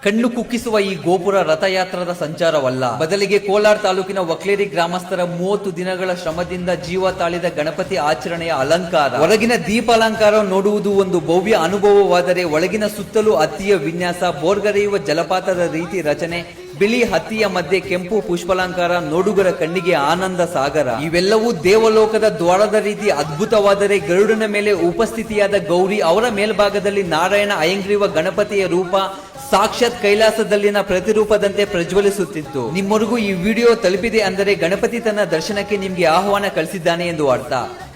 ಕಣ್ಣು ಕುಕ್ಕಿಸುವ ಈ ಗೋಪುರ ರಥಯಾತ್ರದ ಸಂಚಾರವಲ್ಲ, ಬದಲಿಗೆ ಕೋಲಾರ ತಾಲೂಕಿನ ವಕ್ಲೇರಿ ಗ್ರಾಮಸ್ಥರ 30 ದಿನಗಳ ಶ್ರಮದಿಂದ ಜೀವ ತಾಳಿದ ಗಣಪತಿ ಆಚರಣೆಯ ಅಲಂಕಾರ. ಹೊರಗಿನ ದೀಪಾಲಂಕಾರ ನೋಡುವುದು ಒಂದು ಭವ್ಯ ಅನುಭವವಾದರೆ ಒಳಗಿನ ಸುತ್ತಲೂ ಹತ್ತಿಯ ವಿನ್ಯಾಸ, ಬೋರ್ಗರೆಯುವ ಜಲಪಾತದ ರೀತಿ ರಚನೆ, ಬಿಳಿ ಹತ್ತಿಯ ಮಧ್ಯೆ ಕೆಂಪು ಪುಷ್ಪಲಂಕಾರ ನೋಡುಗರ ಕಣ್ಣಿಗೆ ಆನಂದ ಸಾಗರ. ಇವೆಲ್ಲವೂ ದೇವಲೋಕದ ದ್ವಾರದ ರೀತಿ ಅದ್ಭುತವಾದರೆ ಗರುಡನ ಮೇಲೆ ಉಪಸ್ಥಿತಿಯಾದ ಗೌರಿ, ಅವರ ಮೇಲ್ಭಾಗದಲ್ಲಿ ನಾರಾಯಣ ಅಯಂಗ್ರೀವ ಗಣಪತಿಯ ರೂಪ ಸಾಕ್ಷಾತ್ ಕೈಲಾಸದಲ್ಲಿನ ಪ್ರತಿರೂಪದಂತೆ ಪ್ರಜ್ವಲಿಸುತ್ತಿತ್ತು. ನಿಮ್ಮವರೆಗೂ ಈ ವಿಡಿಯೋ ತಲುಪಿದೆ ಅಂದರೆ ಗಣಪತಿ ತನ್ನ ದರ್ಶನಕ್ಕೆ ನಿಮ್ಗೆ ಆಹ್ವಾನ ಕಳಿಸಿದ್ದಾನೆ ಎಂದು ಅರ್ಥ.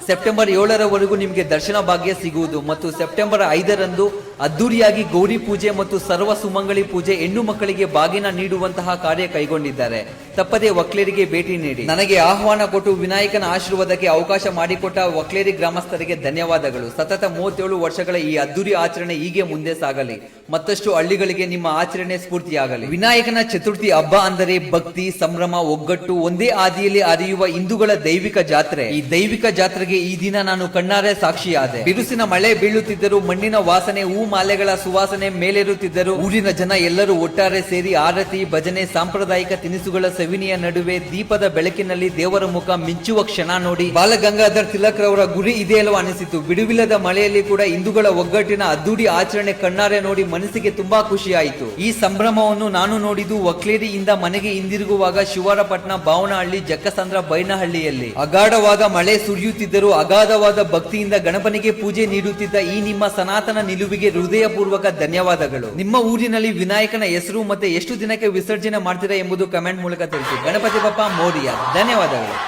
ಸೆಪ್ಟೆಂಬರ್ 7ರವರೆಗೂ ನಿಮಗೆ ದರ್ಶನ ಭಾಗ್ಯ ಸಿಗುವುದು ಮತ್ತು ಸೆಪ್ಟೆಂಬರ್ 5ರಂದು ಅದ್ದೂರಿಯಾಗಿ ಗೌರಿ ಪೂಜೆ ಮತ್ತು ಸರ್ವ ಸುಮಂಗಳಿ ಪೂಜೆ, ಹೆಣ್ಣು ಮಕ್ಕಳಿಗೆ ಬಾಗಿನ ನೀಡುವಂತಹ ಕಾರ್ಯ ಕೈಗೊಂಡಿದ್ದಾರೆ. ತಪ್ಪದೆ ವಕ್ಲೇರಿಗೆ ಭೇಟಿ ನೀಡಿ. ನನಗೆ ಆಹ್ವಾನ ಕೊಟ್ಟು ವಿನಾಯಕನ ಆಶೀರ್ವಾದಕ್ಕೆ ಅವಕಾಶ ಮಾಡಿಕೊಟ್ಟ ವಕ್ಲೇರಿ ಗ್ರಾಮಸ್ಥರಿಗೆ ಧನ್ಯವಾದಗಳು. ಸತತ 37 ವರ್ಷಗಳ ಈ ಅದ್ದೂರಿ ಆಚರಣೆ ಹೀಗೆ ಮುಂದೆ ಸಾಗಲಿ. ಮತ್ತಷ್ಟು ಹಳ್ಳಿಗಳಿಗೆ ನಿಮ್ಮ ಆಚರಣೆ ಸ್ಫೂರ್ತಿಯಾಗಲಿ. ವಿನಾಯಕನ ಚತುರ್ಥಿ ಹಬ್ಬ ಅಂದರೆ ಭಕ್ತಿ, ಸಂಭ್ರಮ, ಒಗ್ಗಟ್ಟು, ಒಂದೇ ಆದಿಯಲ್ಲಿ ಹರಿಯುವ ಹಿಂದೂಗಳ ದೈವಿಕ ಜಾತ್ರೆ. ಈ ದೈವಿಕ ಜಾತ್ರೆಗೆ ಈ ದಿನ ನಾನು ಕಣ್ಣಾರೆ ಸಾಕ್ಷಿಯಾದೆ. ಬಿರುಸಿನ ಮಳೆ ಬೀಳುತ್ತಿದ್ದರು, ಮಣ್ಣಿನ ವಾಸನೆ, ಹೂ ಮಾಲೆಗಳ ಸುವಾಸನೆ ಮೇಲೇರುತ್ತಿದ್ದರು. ಊರಿನ ಜನ ಎಲ್ಲರೂ ಒಟ್ಟಾರೆ ಸೇರಿ ಆರತಿ, ಭಜನೆ, ಸಾಂಪ್ರದಾಯಿಕ ತಿನಿಸುಗಳ ಸವಿನಿಯ ನಡುವೆ ದೀಪದ ಬೆಳಕಿನಲ್ಲಿ ದೇವರ ಮುಖ ಮಿಂಚುವ ಕ್ಷಣ ನೋಡಿ ಬಾಲಗಂಗಾಧರ್ ತಿಲಕ್ ರವರ ಗುರಿ ಇದೆ ಅಲ್ವಾ ಅನಿಸಿತು. ಬಿಡುವಿಲ್ಲದ ಮಳೆಯಲ್ಲಿ ಕೂಡ ಹಿಂದೂಗಳ ಒಗ್ಗಟ್ಟಿನ ಅದ್ದೂರಿ ಆಚರಣೆ ಕಣ್ಣಾರೆ ನೋಡಿ ಮನಸ್ಸಿಗೆ ತುಂಬಾ ಖುಷಿಯಾಯಿತು. ಈ ಸಂಭ್ರಮವನ್ನು ನಾನು ನೋಡಿದ್ದು ವಕ್ಲೇರಿಯಿಂದ ಮನೆಗೆ ಹಿಂದಿರುಗುವಾಗ ಶಿವರಪಟ್ಟಣ, ಬಾವನಹಳ್ಳಿ, ಜಕ್ಕಸಂದ್ರ, ಬೈನಹಳ್ಳಿಯಲ್ಲಿ. ಅಗಾಢವಾದ ಮಳೆ ಸುರಿಯುತ್ತಿದ್ದರು. ಅಗಾಧವಾದ ಭಕ್ತಿಯಿಂದ ಗಣಪನಿಗೆ ಪೂಜೆ ನೀಡುತ್ತಿದ್ದ ಈ ನಿಮ್ಮ ಸನಾತನ ನಿಲುವಿಗೆ ಹೃದಯಪೂರ್ವಕ ಧನ್ಯವಾದಗಳು. ನಿಮ್ಮ ಊರಿನಲ್ಲಿ ವಿನಾಯಕನ ಹೆಸರು ಮತ್ತೆ ಎಷ್ಟು ದಿನಕ್ಕೆ ವಿಸರ್ಜನೆ ಮಾಡ್ತೀರಾ ಎಂಬುದು ಕಮೆಂಟ್ ಮೂಲಕ ತಿಳಿಸಿ. ಗಣಪತಿ ಬಪ್ಪ ಮೋರಿಯ. ಧನ್ಯವಾದಗಳು.